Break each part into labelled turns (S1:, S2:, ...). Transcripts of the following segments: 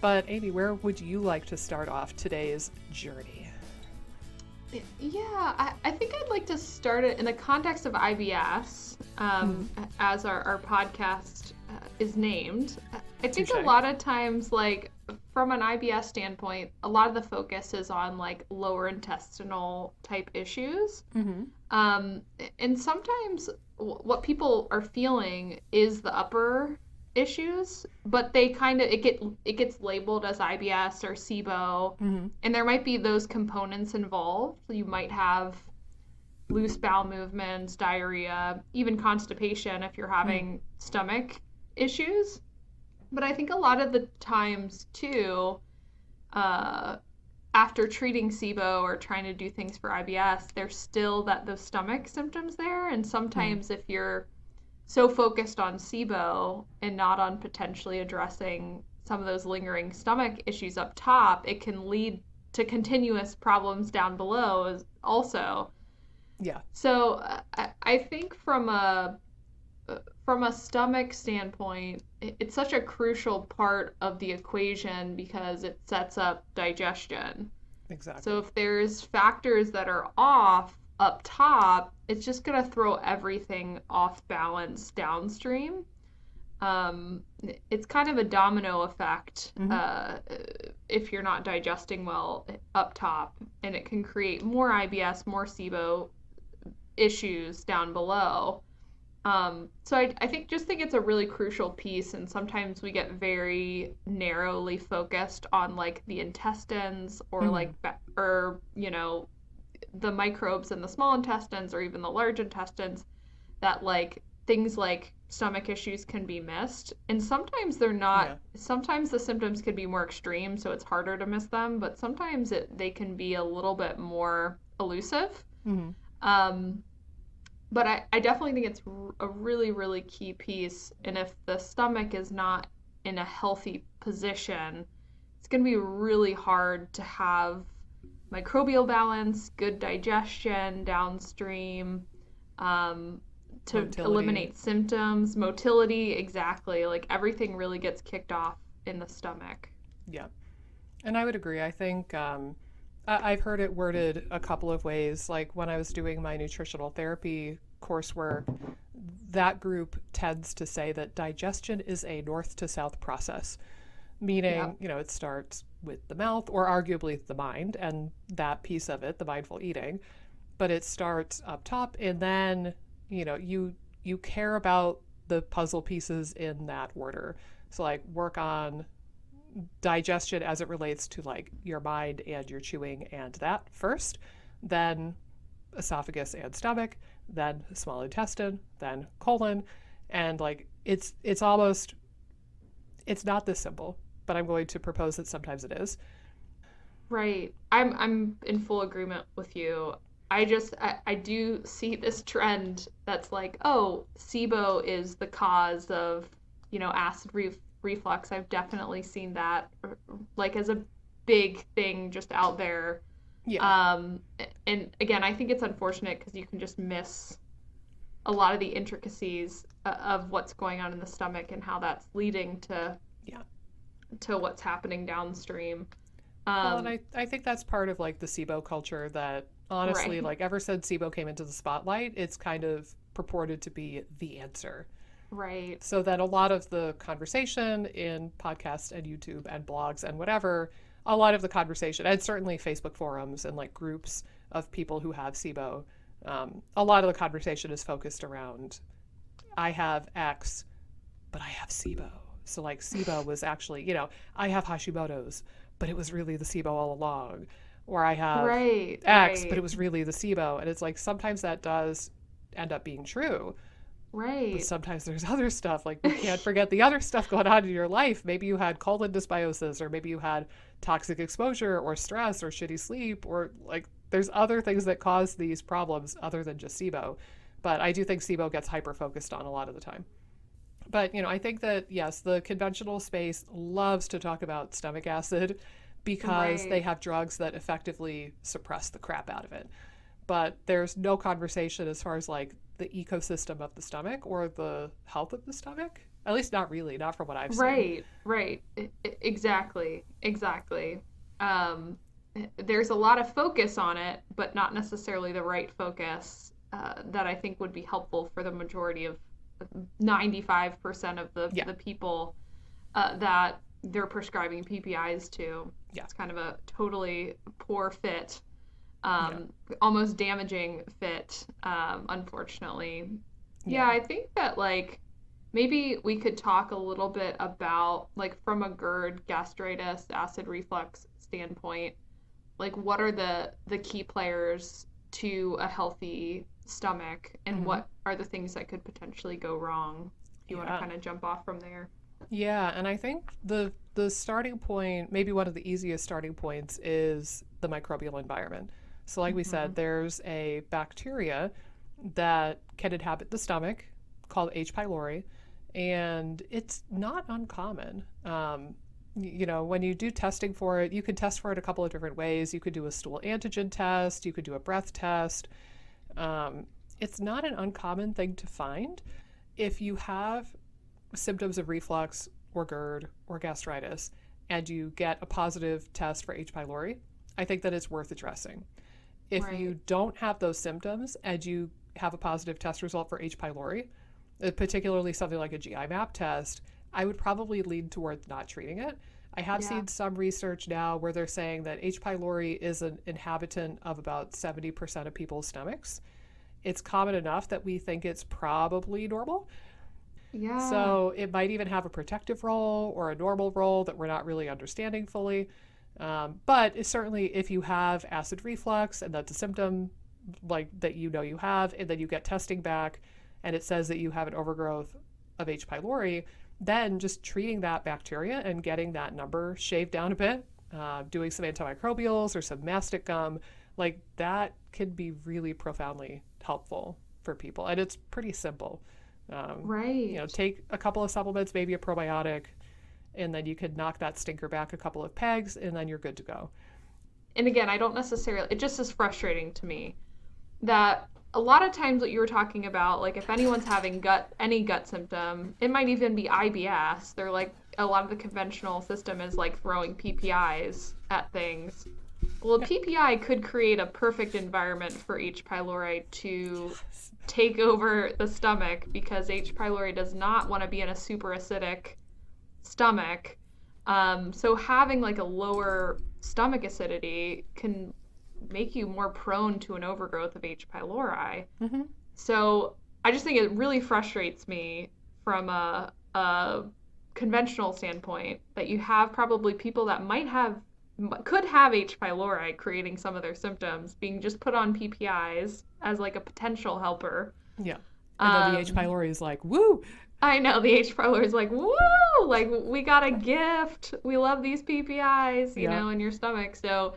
S1: But Amy, where would you like to start off today's journey?
S2: Yeah, I think I'd like to start it in the context of IBS, as our podcast is named. I think a
S1: Touche.
S2: lot of times, like, from an IBS standpoint, a lot of the focus is on, like, lower intestinal type issues.
S1: Mm-hmm.
S2: Um, and sometimes what people are feeling is the upper issues, but they kind of it gets labeled as IBS or SIBO,
S1: Mm-hmm.
S2: and there might be those components involved. You might have loose bowel movements, diarrhea, even constipation if you're having stomach issues. But I think a lot of the times too, uh, after treating SIBO or trying to do things for IBS, there's still those stomach symptoms there. And
S1: Mm-hmm.
S2: sometimes if you're so focused on SIBO and not on potentially addressing some of those lingering stomach issues up top, it can lead to continuous problems down below also.
S1: Yeah.
S2: So I think from a stomach standpoint, it's such a crucial part of the equation because it sets up digestion. So
S1: Exactly.
S2: if there's factors that are off up top, it's just going to throw everything off balance downstream. It's kind of a domino effect
S1: Mm-hmm.
S2: if you're not digesting well up top, and it can create more IBS, more SIBO issues down below. So I think it's a really crucial piece, and sometimes we get very narrowly focused on like the intestines or
S1: Mm-hmm.
S2: like or the microbes in the small intestines or even the large intestines that like things like stomach issues can be missed, and sometimes they're not.
S1: Yeah.
S2: Sometimes the symptoms could be more extreme, so it's harder to miss them, but sometimes they can be a little bit more elusive.
S1: Mm-hmm.
S2: Um, but I definitely think it's a really, really key piece. And if the stomach is not in a healthy position, it's going to be really hard to have microbial balance, good digestion downstream, um, to
S1: Motility.
S2: eliminate symptoms, motility, exactly. Like everything really gets kicked off in the stomach.
S1: Yeah. And I would agree. I think I've heard it worded a couple of ways. Like when I was doing my nutritional therapy coursework, that group tends to say that digestion is a north to south process,
S2: Yeah,
S1: meaning, it starts with the mouth or arguably the mind and that piece of it, the mindful eating, but it starts up top and then, you care about the puzzle pieces in that order. So like work on digestion as it relates to like your mind and your chewing and that first, then esophagus and stomach, then small intestine, then colon, and like it's almost it's not this simple, but I'm going to propose that sometimes it is.
S2: right. I'm in full agreement with you. I do see this trend that's like, oh, SIBO is the cause of, acid reflux. I've definitely seen that like as a big thing just out there.
S1: Yeah.
S2: Um, and again, I think it's unfortunate because you can just miss a lot of the intricacies of what's going on in the stomach and how that's leading
S1: Yeah.
S2: to what's happening downstream.
S1: Well, and
S2: Um,
S1: I think that's part of like the SIBO culture that honestly,
S2: right,
S1: like ever since SIBO came into the spotlight, it's kind of purported to be the answer.
S2: right.
S1: So that a lot of the conversation in podcasts and YouTube and blogs and whatever, a lot of the conversation, and certainly Facebook forums and like groups of people who have SIBO, a lot of the conversation is focused around I have X, but I have SIBO. So like SIBO was actually, I have Hashimoto's, but it was really the SIBO all along. Or I have
S2: Right,
S1: X, but it
S2: right,
S1: was really the SIBO. And it's like sometimes that does end up being true. But
S2: right.
S1: sometimes there's other stuff. Like we can't forget the other stuff going on in your life. Maybe you had colon dysbiosis, or maybe you had toxic exposure, or stress, or shitty sleep, or like there's other things that cause these problems other than just SIBO. But I do think SIBO gets hyper focused on a lot of the time. But I think that yes, the conventional space loves to talk about stomach acid because they
S2: Right.
S1: have drugs that effectively suppress the crap out of it. But there's no conversation as far as like the ecosystem of the stomach or the health of the stomach. At least not really, not from what I've seen.
S2: Right. Exactly. Exactly. Um, there's a lot of focus on it, but not necessarily the right focus that I think would be helpful for the majority of 95% of
S1: Yeah.
S2: the people that they're prescribing PPIs to.
S1: Yeah.
S2: It's kind of a totally poor fit,
S1: Yeah.
S2: almost damaging fit, unfortunately.
S1: Yeah.
S2: Yeah, I think that like maybe we could talk a little bit about like from a GERD, gastritis, acid reflux standpoint, like what are the key players to a healthy stomach and
S1: Hmm.
S2: what are the things that could potentially go wrong? If you want to
S1: Yeah.
S2: kind of jump off from there.
S1: Yeah, and I think the starting point, maybe one of the easiest starting points, is the microbial environment. So like we
S2: Hmm.
S1: said, there's a bacteria that can inhabit the stomach called H. pylori, and it's not uncommon. When you do testing for it, you can test for it a couple of different ways. You could do a stool antigen test, you could do a breath test. Um, it's not an uncommon thing to find. If you have symptoms of reflux or GERD or gastritis and you get a positive test for H. pylori, I think that it's worth addressing. If
S2: Right.
S1: you don't have those symptoms and you have a positive test result for H. pylori, particularly something like a GI map test, I would probably lean towards not treating it. I have
S2: Yeah.
S1: seen some research now where they're saying that H. pylori is an inhabitant of about 70% of people's stomachs. It's common enough that we think it's probably normal.
S2: Yeah.
S1: So it might even have a protective role or a normal role that we're not really understanding fully. But it's certainly, if you have acid reflux and that's a symptom like that you have, and then you get testing back and it says that you have an overgrowth of H. pylori, then just treating that bacteria and getting that number shaved down a bit, doing some antimicrobials or some mastic gum, like that can be really profoundly helpful for people. And it's pretty simple.
S2: Right.
S1: Take a couple of supplements, maybe a probiotic, and then you could knock that stinker back a couple of pegs, and then you're good to go.
S2: And again, I don't necessarily, it just is frustrating to me that a lot of times what you were talking about, like if anyone's having any gut symptom, it might even be IBS. They're like, a lot of the conventional system is like throwing PPIs at things. Well, a
S1: Yeah.
S2: PPI could create a perfect environment for H. pylori to take over the stomach because H. pylori does not want to be in a super acidic stomach. So having like a lower stomach acidity can make you more prone to an overgrowth of H. pylori.
S1: Mm-hmm.
S2: So I just think it really frustrates me from a conventional standpoint that you have probably people that could have H. pylori creating some of their symptoms being just put on PPIs as like a potential helper.
S1: Yeah. And then the H.
S2: Um,
S1: pylori is like, woo!
S2: I know the H pro is like, woo, like we got a gift. We love these PPIs,
S1: Yeah.
S2: in your stomach. So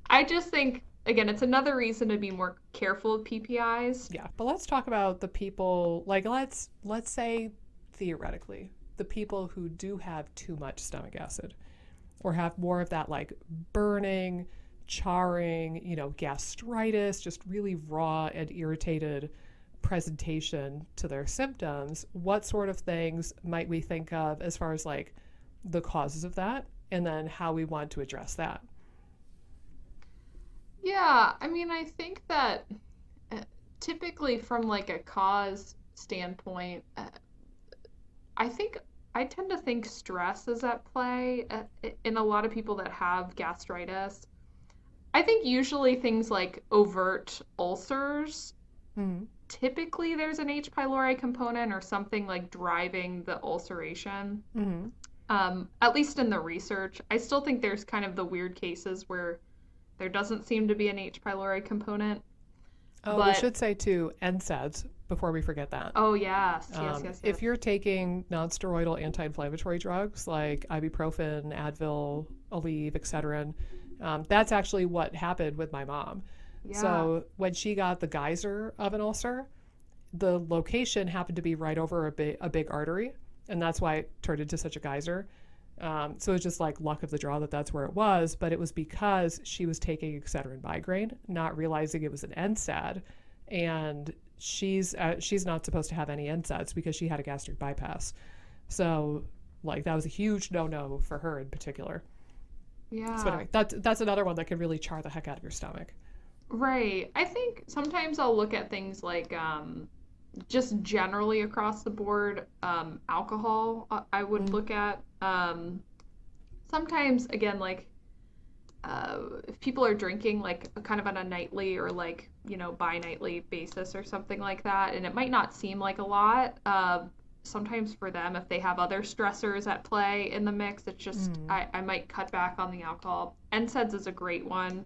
S2: I just think, again, it's another reason to be more careful of PPIs.
S1: Yeah. But let's talk about the people, like let's say theoretically, the people who do have too much stomach acid or have more of that like burning, charring, gastritis, just really raw and irritated presentation to their symptoms. What sort of things might we think of as far as like the causes of that and then how we want to address that?
S2: Yeah, I mean, I think that uh, typically from like a cause standpoint, I think I tend to think stress is at play in a lot of people that have gastritis. I think usually things like overt ulcers,
S1: Mm-hmm.
S2: typically there's an H. pylori component or something like driving the ulceration.
S1: Mm-hmm.
S2: At least in the research, I still think there's kind of the weird cases where there doesn't seem to be an H. pylori component.
S1: Oh, we
S2: But
S1: should say too, NSAIDs before we forget that.
S2: oh yes.
S1: If you're taking nonsteroidal anti-inflammatory drugs like ibuprofen, Advil, Aleve, Excedrin, that's actually what happened with my mom.
S2: Yeah.
S1: So when she got the geyser of an ulcer, the location happened to be right over a big artery, and that's why it turned into such a geyser. So it's just like luck of the draw that that's where it was, but it was because she was taking Excedrin migraine, not realizing it was an NSAID, and she's not supposed to have any NSAIDs because she had a gastric bypass. So, like, that was a huge no-no for her in particular. So
S2: Yeah.
S1: anyway, that's another one that can really char the heck out of your stomach.
S2: Right. I think sometimes I'll look at things like just generally across the board, alcohol, I would
S1: Mm,
S2: look at. Sometimes, again, like if people are drinking like kind of on a nightly or like, bi-nightly basis or something like that, and it might not seem like a lot. Sometimes for them, if they have other stressors at play in the mix, it's just
S1: mm,
S2: I might cut back on the alcohol. NSAIDs is a great one.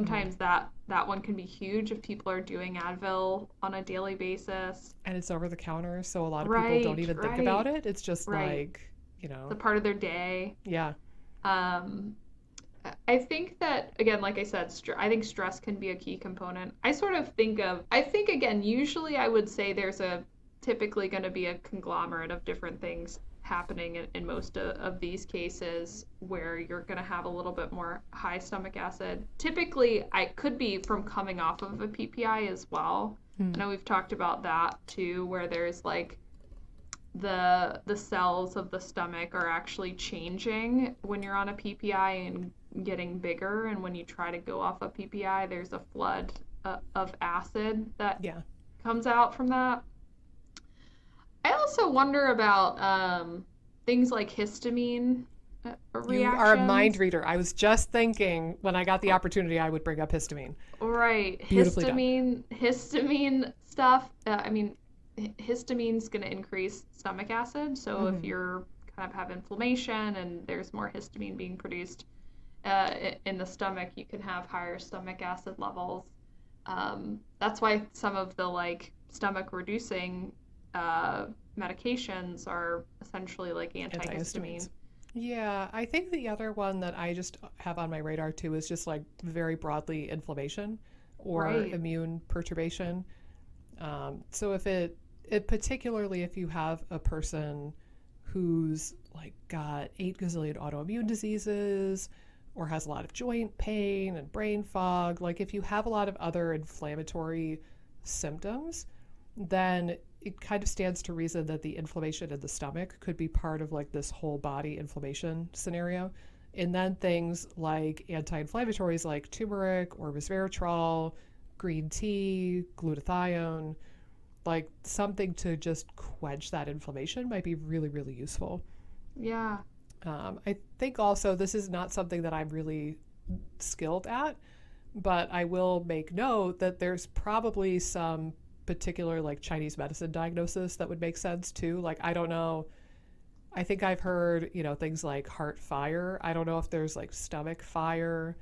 S1: mm.
S2: Sometimes that one can be huge if people are doing Advil on a daily basis.
S1: And it's over the counter, so a lot of people don't
S2: Right,
S1: even think about
S2: right,
S1: it. It's just
S2: right.
S1: like, you
S2: The
S1: know,
S2: part of their day.
S1: yeah,
S2: Um, I think that, again, like I said, I think stress can be a key component. I think, again, usually I would say there's typically going to be a conglomerate of different things happening in most of these cases where you're going to have a little bit more high stomach acid. Typically, I could be from coming off of a PPI as well. I
S1: mm,
S2: know we've talked about that too, where there's like the cells of the stomach are actually changing when you're on a PPI and getting bigger, and when you try to go off a PPI, there's a flood of acid that
S1: yeah.
S2: comes out from that. I also wonder about things like histamine
S1: You are a mind
S2: reactions.
S1: reader. I was just thinking when I got the opportunity, I would bring up histamine.
S2: Right,
S1: Beautifully done.
S2: histamine stuff. I mean, histamine's going to increase stomach acid. So if
S1: Hmm.
S2: you're kind of have inflammation and there's more histamine being produced in the stomach, you can have higher stomach acid levels. That's why some of the like stomach reducing uh, medications are essentially like antihistamine.
S1: Antihistamines. Yeah, I think the other one that I just have on my radar too is just like very broadly inflammation or
S2: Right.
S1: immune perturbation. So it particularly if you have a person who's like got 8 gazillion autoimmune diseases or has a lot of joint pain and brain fog, like if you have a lot of other inflammatory symptoms, then it kind of stands to reason that the inflammation in the stomach could be part of like this whole body inflammation scenario. And then things like anti-inflammatories like turmeric or resveratrol, green tea, glutathione, like something to just quench that inflammation might be really, really useful.
S2: Yeah.
S1: I think also this is not something that I'm really skilled at, but I will make note that there's probably some particular like Chinese medicine diagnosis that would make sense too. Like, I don't know. I think I've heard, things like heart fire. I don't know if there's like stomach fire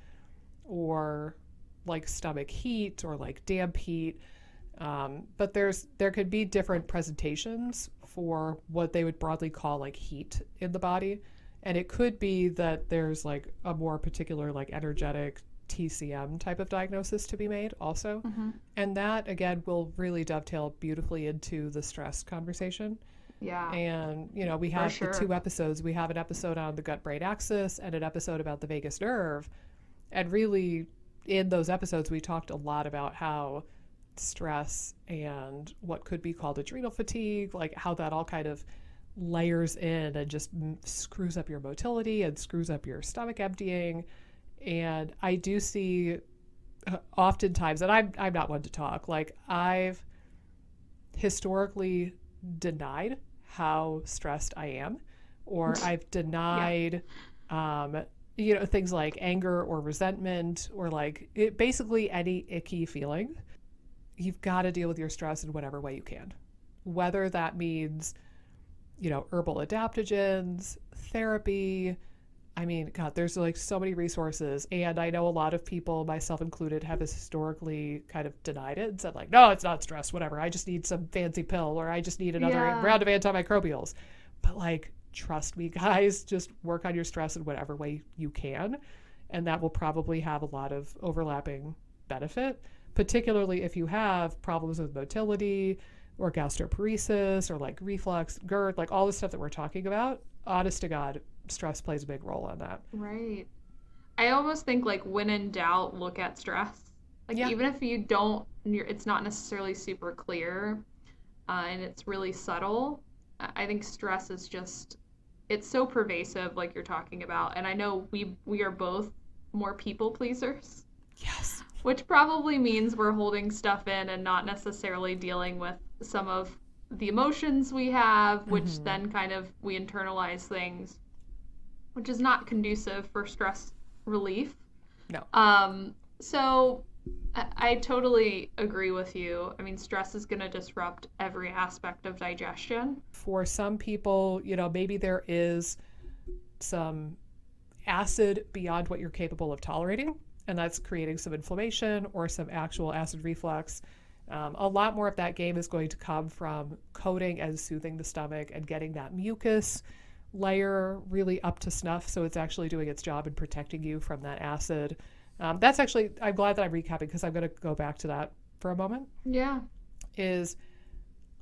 S1: or like stomach heat or like damp heat. But there could be different presentations for what they would broadly call like heat in the body. And it could be that there's like a more particular like energetic TCM type of diagnosis to be made also.
S2: Hmm.
S1: And that again will really dovetail beautifully into the stress conversation.
S2: Yeah,
S1: And, we
S2: for
S1: have the
S2: sure.
S1: two episodes. We have an episode on the gut brain axis and an episode about the vagus nerve. And really, in those episodes, we talked a lot about how stress and what could be called adrenal fatigue, like how that all kind of layers in and just screws up your motility and screws up your stomach emptying. And I do see oftentimes, and I'm not one to talk, like I've historically denied how stressed I am, or I've
S2: Yeah.
S1: denied, um, things like anger or resentment or like basically any icky feeling. You've got to deal with your stress in whatever way you can, whether that means, herbal adaptogens, therapy. I mean, God, there's like so many resources. And I know a lot of people, myself included, have historically kind of denied it and said, like, no, it's not stress, whatever. I just need some fancy pill or I just need another
S2: Yeah.
S1: round of antimicrobials. But like, trust me, guys, just work on your stress in whatever way you can. And that will probably have a lot of overlapping benefit, particularly if you have problems with motility or gastroparesis or like reflux, GERD, like all the stuff that we're talking about. Honest to God, stress plays a big role on that.
S2: Right. I almost think like when in doubt, look at stress. Like
S1: Yeah.
S2: even if you don't, it's not necessarily super clear, and it's really subtle. I think stress is just, it's so pervasive, like you're talking about. And I know we are both more people pleasers,
S1: Yes.
S2: which probably means we're holding stuff in and not necessarily dealing with some of the emotions we have, which then kind of we internalize things, which is not conducive for stress relief.
S1: No.
S2: So I totally agree with you. I mean, stress is going to disrupt every aspect of digestion.
S1: For some people, maybe there is some acid beyond what you're capable of tolerating, and that's creating some inflammation or some actual acid reflux. A lot more of that game is going to come from coating and soothing the stomach and getting that mucus layer really up to snuff, so it's actually doing its job in protecting you from that acid. That's actually, I'm glad that I'm recapping because I'm going to go back to that for a moment.
S2: Yeah.
S1: Is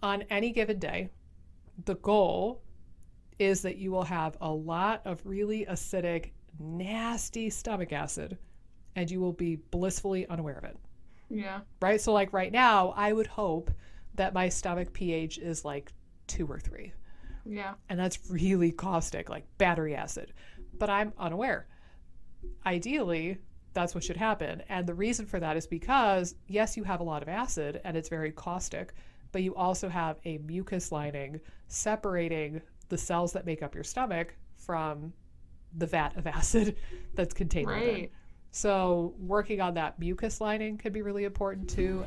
S1: on any given day, the goal is that you will have a lot of really acidic, nasty stomach acid, and you will be blissfully unaware of it.
S2: Yeah.
S1: Right? So like right now, I would hope that my stomach pH is like 2 or 3.
S2: Yeah.
S1: And that's really caustic, like battery acid. But I'm unaware. Ideally, that's what should happen. And the reason for that is because, yes, you have a lot of acid and it's very caustic, but you also have a mucus lining separating the cells that make up your stomach from the vat of acid that's contained within. So working on that mucus lining could be really important too.